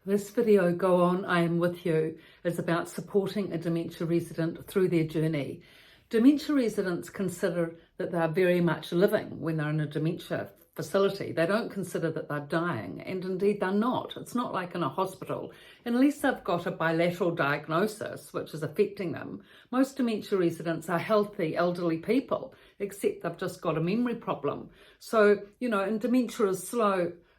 This video, Go On, I Am With You, is about supporting a dementia resident through their journey. Dementia residents consider that they're very much living when they're in a dementia facility. They don't consider that they're dying, and indeed they're not. It's not like in a hospital. Unless they've got a bilateral diagnosis, which is affecting them, most dementia residents are healthy, elderly people, except they've just got a memory problem. So, and dementia is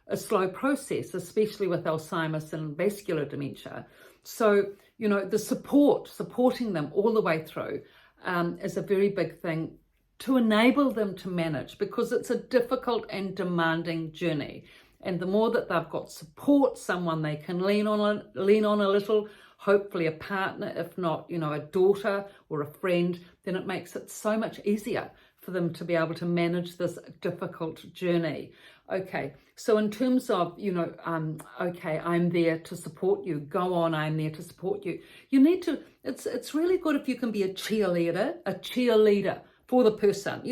a slow process, especially with Alzheimer's and vascular dementia. So, the supporting them all the way through is a very big thing to enable them to manage, because it's a difficult and demanding journey. And the more that they've got support, someone they can lean on a little, hopefully a partner, if not, a daughter or a friend, then it makes it so much easier for them to be able to manage this difficult journey. Okay, so in terms of, okay, I'm there to support you. Go on, I'm there to support you. You need to, it's really good if you can be a cheerleader for the person,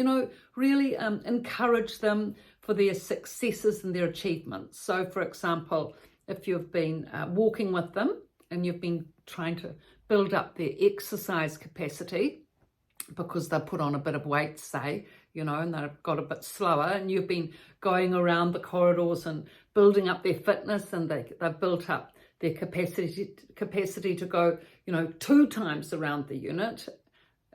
really encourage them for their successes and their achievements. So for example, if you've been walking with them and you've been trying to build up their exercise capacity, because they've put on a bit of weight, say, and they've got a bit slower, and you've been going around the corridors and building up their fitness, and they've built up their capacity to go, 2 times around the unit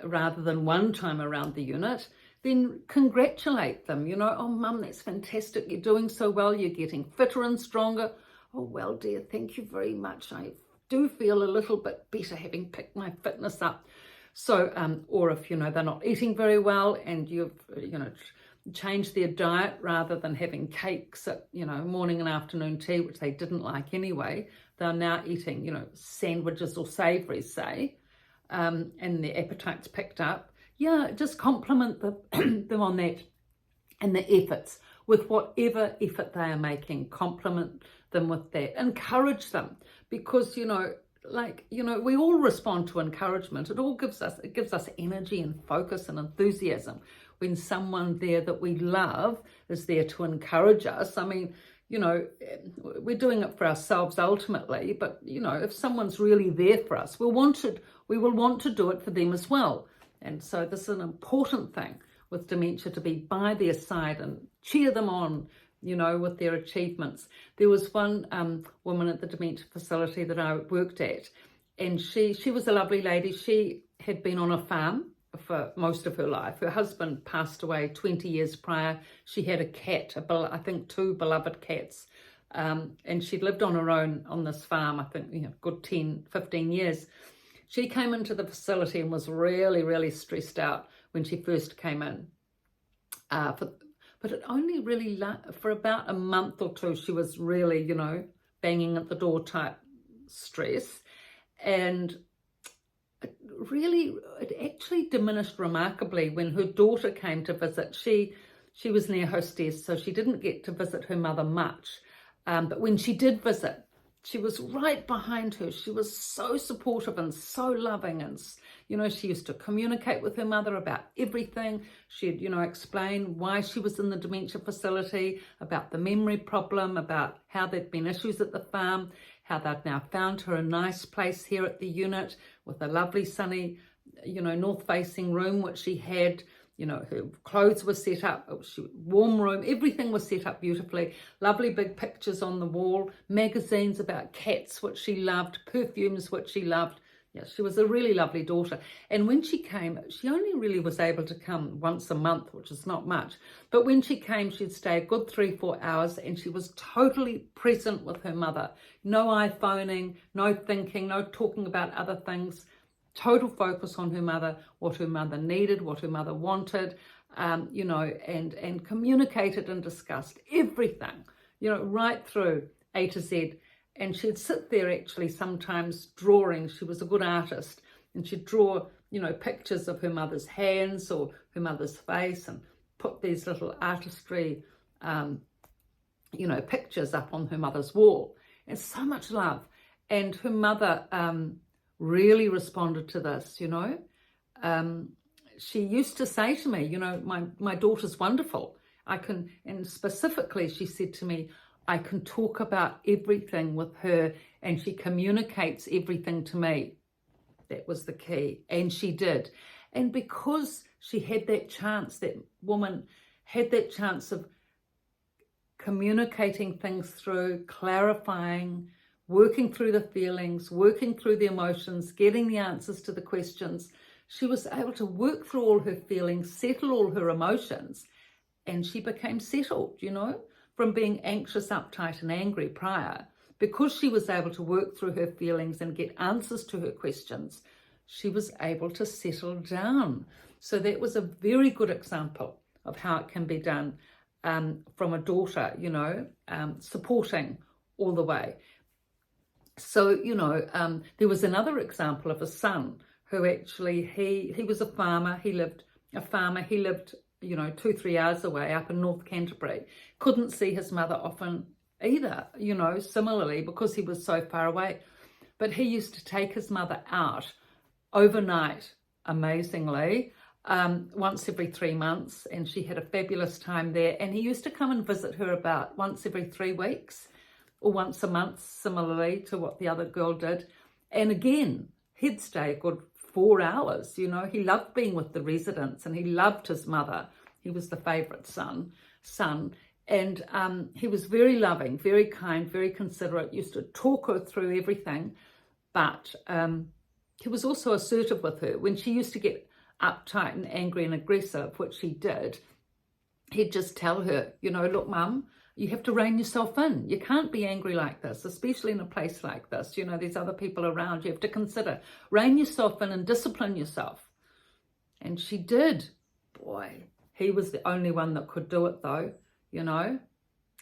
rather than 1 time around the unit, then congratulate them. Oh, Mum, that's fantastic. You're doing so well. You're getting fitter and stronger. Oh, well, dear, thank you very much. I do feel a little bit better having picked my fitness up. So, or if, they're not eating very well and you've, changed their diet, rather than having cakes at, morning and afternoon tea, which they didn't like anyway, they're now eating, sandwiches or savouries, say, and their appetite's picked up. Yeah, just compliment them on that and the efforts. With whatever effort they are making, compliment them with that. Encourage them, because, we all respond to encouragement. It gives us energy and focus and enthusiasm when someone there that we love is there to encourage us. I mean, we're doing it for ourselves ultimately, but if someone's really there for us, we will want to do it for them as well. And so this is an important thing with dementia, to be by their side and cheer them on, with their achievements. There was one woman at the dementia facility that I worked at, and she was a lovely lady. She had been on a farm for most of her life. Her husband passed away 20 years prior. She had a cat, I think 2 beloved cats, and she'd lived on her own on this farm, I think, good 10, 15 years. She came into the facility and was really, really stressed out when she first came in. But it only really, for about a month or 2, she was really, banging at the door type stress. And it actually diminished remarkably when her daughter came to visit. She was an air hostess, so she didn't get to visit her mother much. But when she did visit, she was right behind her. She was so supportive and so loving. And, she used to communicate with her mother about everything. She'd, explain why she was in the dementia facility, about the memory problem, about how there'd been issues at the farm, how they'd now found her a nice place here at the unit with a lovely sunny, north-facing room, which she had. Her clothes were set up, warm room, everything was set up beautifully. Lovely big pictures on the wall, magazines about cats, which she loved, perfumes, which she loved. Yeah, she was a really lovely daughter. And when she came, she only really was able to come once a month, which is not much. But when she came, she'd stay a good 3-4 hours, and she was totally present with her mother. No iPhoning, no thinking, no talking about other things. Total focus on her mother, what her mother needed, what her mother wanted, and communicated and discussed everything, right through A to Z. And she'd sit there actually sometimes drawing. She was a good artist, and she'd draw, pictures of her mother's hands or her mother's face, and put these little artistry, pictures up on her mother's wall. And so much love. And her mother really responded to this, she used to say to me, my daughter's wonderful. And specifically she said to me, I can talk about everything with her and she communicates everything to me. That was the key. And she did. And because she had that chance, that woman had that chance of communicating things through, clarifying, working through the feelings, working through the emotions, getting the answers to the questions, she was able to work through all her feelings, settle all her emotions, and she became settled, you know, from being anxious, uptight and angry prior. Because she was able to work through her feelings and get answers to her questions, she was able to settle down. So that was a very good example of how it can be done from a daughter, you know, supporting all the way. So, you know, there was another example of a son who actually, he was a farmer. He lived, you know, 2-3 hours away up in North Canterbury. Couldn't see his mother often either, you know, similarly, because he was so far away. But he used to take his mother out overnight, amazingly, once every 3 months, and she had a fabulous time there. And he used to come and visit her about once every 3 weeks or once a month, similarly to what the other girl did. And again, he'd stay a good 4 hours, you know. He loved being with the residents and he loved his mother. He was the favourite son. And he was very loving, very kind, very considerate, used to talk her through everything. But he was also assertive with her. When she used to get uptight and angry and aggressive, which she did, he'd just tell her, you know, look, Mum, you have to rein yourself in. You can't be angry like this, especially in a place like this. You know, there's other people around. You have to consider. Rein yourself in and discipline yourself. And she did. Boy, he was the only one that could do it, though, you know.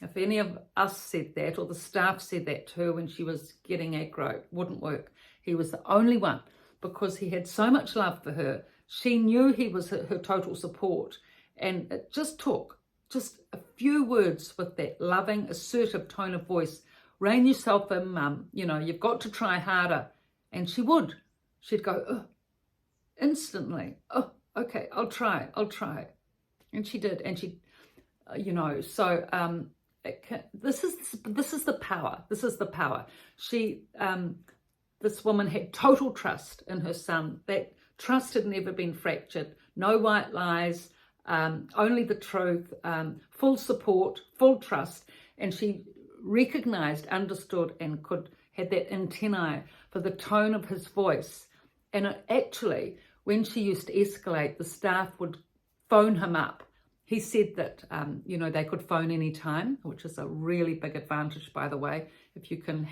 If any of us said that, or the staff said that to her when she was getting aggro, it wouldn't work. He was the only one, because he had so much love for her. She knew he was her total support. And it just took just a few words with that loving, assertive tone of voice. Rein yourself in, Mum. You know, you've got to try harder. And she would. She'd go, oh, instantly. Oh, okay, I'll try. And she did. And she, you know, so this is the power. This is the power. She, this woman had total trust in her son. That trust had never been fractured. No white lies. Only the truth, full support, full trust, and she recognized, understood, and had that antennae for the tone of his voice. And actually, when she used to escalate, the staff would phone him up. He said that, you know, they could phone any time, which is a really big advantage, by the way. If you can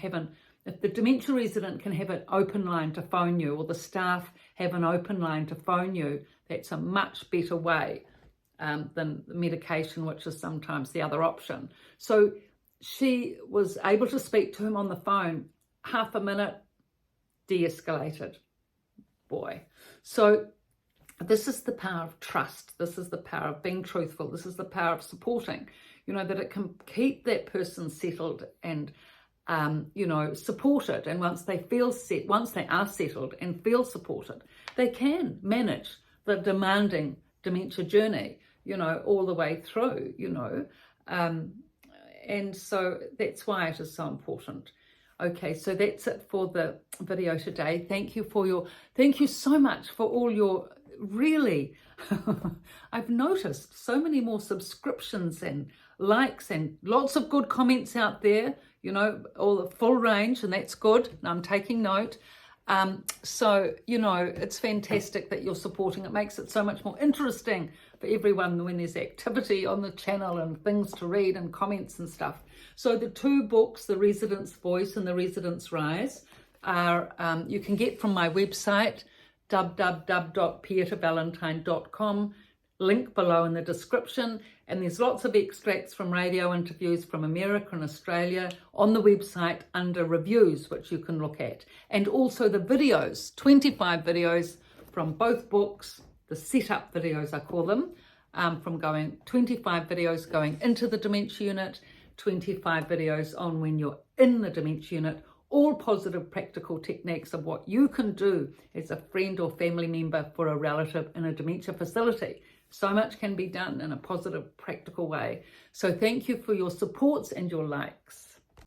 if the dementia resident can have an open line to phone you, or the staff have an open line to phone you, that's a much better way than medication, which is sometimes the other option. So she was able to speak to him on the phone, half a minute, de-escalated. Boy. So this is the power of trust. This is the power of being truthful. This is the power of supporting, you know, that it can keep that person settled and, you know, supported. And once they are settled and feel supported, they can manage the demanding dementia journey, you know, all the way through, you know. And so that's why it is so important. Okay, so that's it for the video today. Thank you so much for all your really, I've noticed so many more subscriptions and likes and lots of good comments out there, you know, all the full range, and that's good. And I'm taking note. So, you know, it's fantastic that you're supporting. It makes it so much more interesting for everyone when there's activity on the channel and things to read and comments and stuff. So the 2 books, The Resident's Voice and The Resident's Rise, are you can get from my website, www.pietavalentine.com, link below in the description. And there's lots of extracts from radio interviews from America and Australia on the website under reviews, which you can look at. And also the videos, 25 videos from both books, the setup videos I call them, from 25 videos going into the dementia unit, 25 videos on when you're in the dementia unit, all positive practical techniques of what you can do as a friend or family member for a relative in a dementia facility. So much can be done in a positive, practical way. So thank you for your supports and your likes.